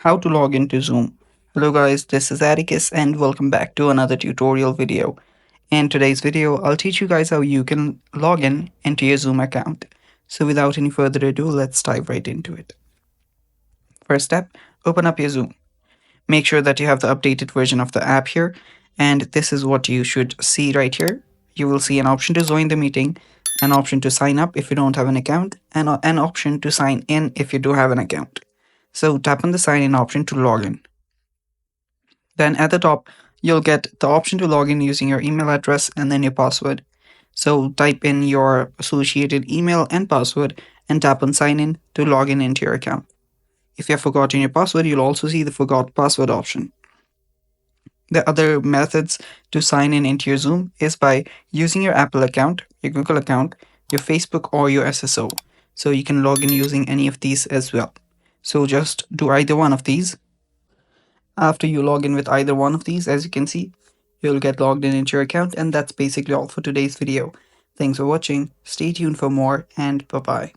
how to log into Zoom. Hello guys, this is Atticus and welcome back to another tutorial video. In today's video, I'll teach you guys how you can log in into your Zoom account. So without any further ado, let's dive right into it. First step, open up your Zoom. Make sure that you have the updated version of the app here, and this is what you should see right here. You will see an option to join the meeting, an option to sign up if you don't have an account, and an option to sign in if you do have an account. So tap on the sign in option to log in. Then at the top, you'll get the option to log in using your email address and then your password. So type in your associated email and password and tap on sign in to log in into your account. If you have forgotten your password, you'll also see the forgot password option. The other methods to sign in into your Zoom is by using your Apple account, your Google account, your Facebook, or your SSO. So you can log in using any of these as well. So just do either one of these. After you log in with either one of these, as you can see, you'll get logged in into your account, and that's basically all for today's video. Thanks for watching, stay tuned for more, and bye bye.